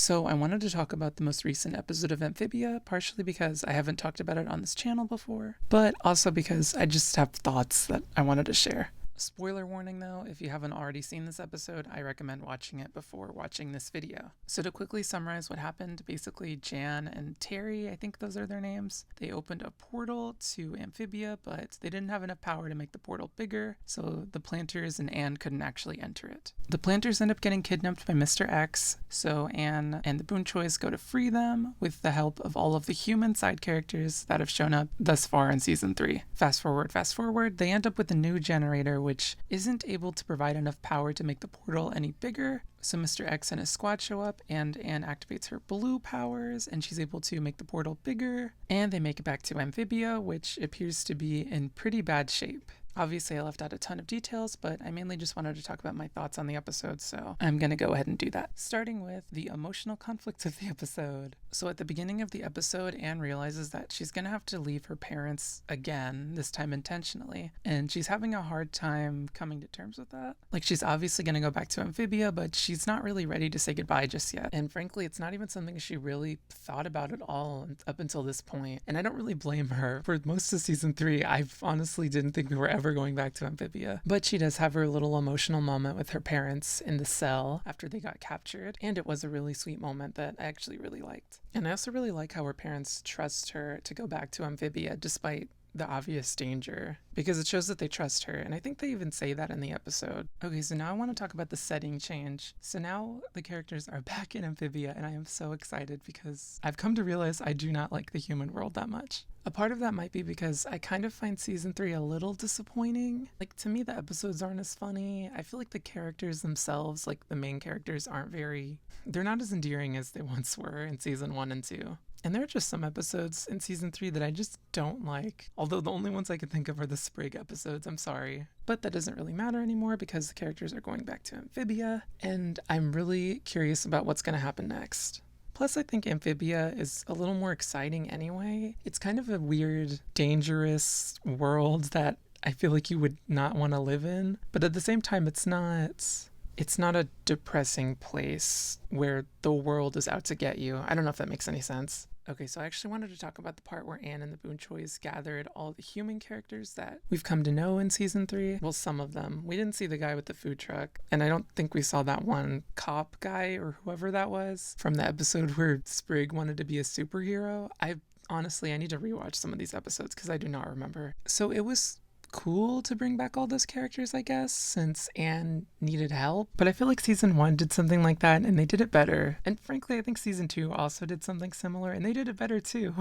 So I wanted to talk about the most recent episode of Amphibia, partially because I haven't talked about it on this channel before, but also because I just have thoughts that I wanted to share. Spoiler warning though, if you haven't already seen this episode, I recommend watching it before watching this video. So to quickly summarize what happened, basically Jan and Terry, I think those are their names, they opened a portal to Amphibia, but they didn't have enough power to make the portal bigger, so the planters and Anne couldn't actually enter it. The planters end up getting kidnapped by Mr. X, so Anne and the Boonchoys go to free them with the help of all of the human side characters that have shown up thus far in season 3. Fast forward, they end up with a new generator which isn't able to provide enough power to make the portal any bigger. So Mr. X and his squad show up, and Anne activates her blue powers, and she's able to make the portal bigger. And they make it back to Amphibia, which appears to be in pretty bad shape. Obviously, I left out a ton of details, but I mainly just wanted to talk about my thoughts on the episode, so I'm gonna go ahead and do that. Starting with the emotional conflicts of the episode. So at the beginning of the episode, Anne realizes that she's gonna have to leave her parents again, this time intentionally, and she's having a hard time coming to terms with that. Like, she's obviously gonna go back to Amphibia, but she's not really ready to say goodbye just yet. And frankly, it's not even something she really thought about at all up until this point. And I don't really blame her. For most of season 3, I honestly didn't think we were ever going back to Amphibia. But she does have her little emotional moment with her parents in the cell after they got captured, and it was a really sweet moment that I actually really liked. And I also really like how her parents trust her to go back to Amphibia despite the obvious danger, because it shows that they trust her, and I think they even say that in the episode. Okay, so now I want to talk about the setting change. So now the characters are back in Amphibia, and I am so excited because I've come to realize I do not like the human world that much. A part of that might be because I kind of find season 3 a little disappointing. Like, to me, the episodes aren't as funny. I feel like the characters themselves, like the main characters, they're not as endearing as they once were in season 1 and 2. And there are just some episodes in season 3 that I just don't like. Although the only ones I can think of are the Sprig episodes, I'm sorry. But that doesn't really matter anymore because the characters are going back to Amphibia, and I'm really curious about what's going to happen next. Plus, I think Amphibia is a little more exciting anyway. It's kind of a weird, dangerous world that I feel like you would not want to live in. But at the same time, it's not a depressing place where the world is out to get you. I don't know if that makes any sense. Okay, so I actually wanted to talk about the part where Anne and the Boonchoys gathered all the human characters that we've come to know in season 3. Well, some of them. We didn't see the guy with the food truck, and I don't think we saw that one cop guy or whoever that was from the episode where Sprig wanted to be a superhero. Honestly, I need to rewatch some of these episodes because I do not remember. So it was cool to bring back all those characters, I guess, since Anne needed help. But I feel like season 1 did something like that and they did it better. And frankly, I think season 2 also did something similar and they did it better too.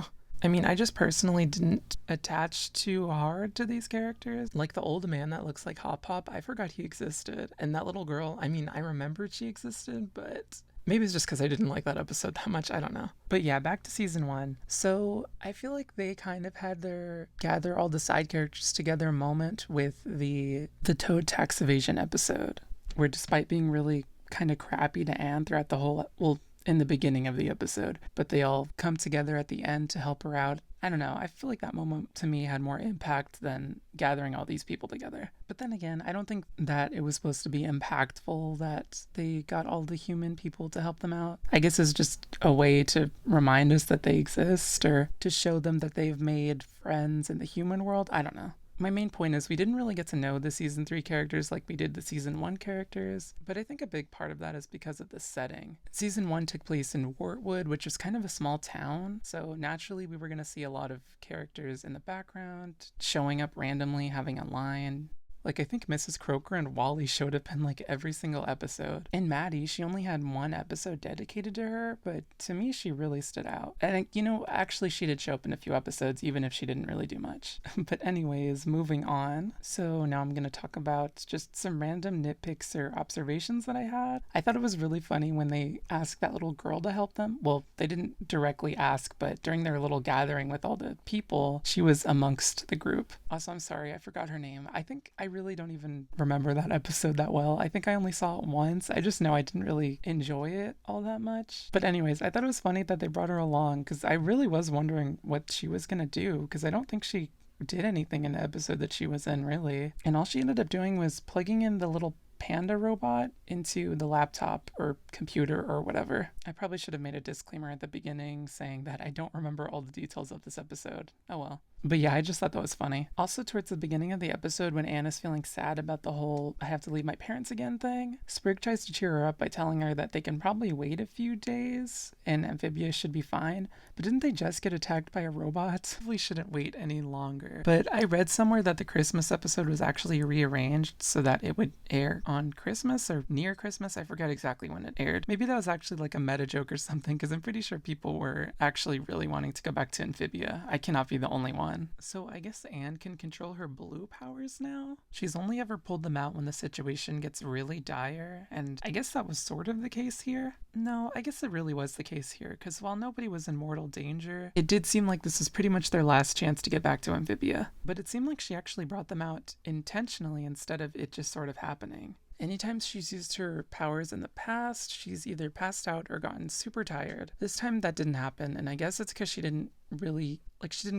I mean, I just personally didn't attach too hard to these characters. Like the old man that looks like Hop Pop, I forgot he existed. And that little girl, I mean, I remembered she existed, but maybe it's just because I didn't like that episode that much. I don't know. But yeah, back to season 1. So I feel like they kind of had their gather all the side characters together moment with the Toad tax evasion episode, where despite being really kind of crappy to Anne throughout the whole, in the beginning of the episode, but they all come together at the end to help her out. I don't know, I feel like that moment to me had more impact than gathering all these people together. But then again, I don't think that it was supposed to be impactful that they got all the human people to help them out. I guess it's just a way to remind us that they exist or to show them that they've made friends in the human world. I don't know. My main point is we didn't really get to know the season 3 characters like we did the season 1 characters, but I think a big part of that is because of the setting. Season 1 took place in Wortwood, which is kind of a small town, so naturally we were going to see a lot of characters in the background, showing up randomly, having a line. Like, I think Mrs. Croker and Wally showed up in, like, every single episode. And Maddie, she only had one episode dedicated to her, but to me, she really stood out. And, actually, she did show up in a few episodes, even if she didn't really do much. But anyways, moving on. So now I'm going to talk about just some random nitpicks or observations that I had. I thought it was really funny when they asked that little girl to help them. Well, they didn't directly ask, but during their little gathering with all the people, she was amongst the group. Also, I'm sorry, I forgot her name. I really don't even remember that episode that well. I think I only saw it once. I just know I didn't really enjoy it all that much. But anyways, I thought it was funny that they brought her along because I really was wondering what she was going to do because I don't think she did anything in the episode that she was in, really. And all she ended up doing was plugging in the little panda robot into the laptop or computer or whatever. I probably should have made a disclaimer at the beginning saying that I don't remember all the details of this episode. Oh well. But yeah, I just thought that was funny. Also, towards the beginning of the episode, when Anne is feeling sad about the whole I have to leave my parents again thing, Sprig tries to cheer her up by telling her that they can probably wait a few days and Amphibia should be fine. But didn't they just get attacked by a robot? We shouldn't wait any longer. But I read somewhere that the Christmas episode was actually rearranged so that it would air on Christmas or near Christmas. I forget exactly when it aired. Maybe that was actually like a meta joke or something, because I'm pretty sure people were actually really wanting to go back to Amphibia. I cannot be the only one. So I guess Anne can control her blue powers now? She's only ever pulled them out when the situation gets really dire, and I guess that was sort of the case here. No, I guess it really was the case here, because while nobody was in mortal danger, it did seem like this was pretty much their last chance to get back to Amphibia. But it seemed like she actually brought them out intentionally instead of it just sort of happening. Anytime she's used her powers in the past, she's either passed out or gotten super tired. This time that didn't happen, and I guess it's because she didn't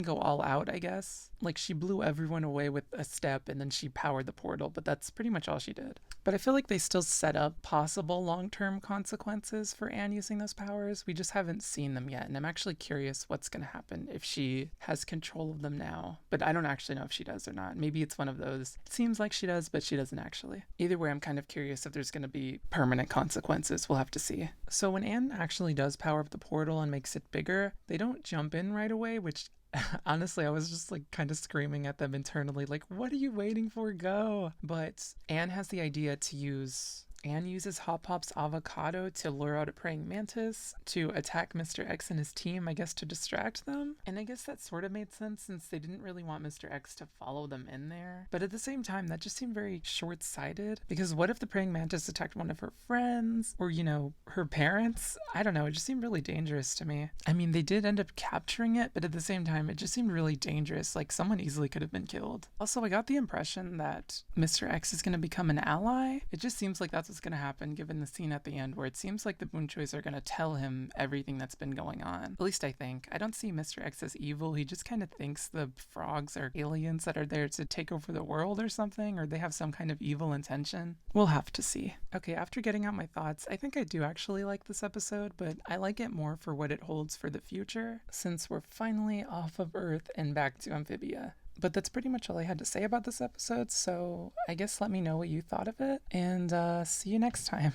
go all out, I guess. Like, she blew everyone away with a step and then she powered the portal, but that's pretty much all she did. But I feel like they still set up possible long-term consequences for Anne using those powers. We just haven't seen them yet, and I'm actually curious what's going to happen if she has control of them now. But I don't actually know if she does or not. Maybe it's one of those, it seems like she does, but she doesn't actually. Either way, I'm kind of curious if there's going to be permanent consequences. We'll have to see. So when Anne actually does power up the portal and makes it bigger, they don't jump in right away, which honestly, I was just like kind of screaming at them internally, like, what are you waiting for? Go. But Anne has the idea to Anne uses Hop Pop's avocado to lure out a praying mantis to attack Mr. X and his team, I guess to distract them. And I guess that sort of made sense since they didn't really want Mr. X to follow them in there. But at the same time, that just seemed very short-sighted, because what if the praying mantis attacked one of her friends or, her parents? I don't know. It just seemed really dangerous to me. I mean, they did end up capturing it, but at the same time, it just seemed really dangerous. Like, someone easily could have been killed. Also, I got the impression that Mr. X is going to become an ally. It just seems like that's what's going to happen given the scene at the end where it seems like the Boonchoys are going to tell him everything that's been going on. At least I think. I don't see Mr. X as evil. He just kind of thinks the frogs are aliens that are there to take over the world or something, or they have some kind of evil intention. We'll have to see. Okay, after getting out my thoughts, I think I do actually like this episode, but I like it more for what it holds for the future, since we're finally off of Earth and back to Amphibia. But that's pretty much all I had to say about this episode, so I guess let me know what you thought of it, and see you next time.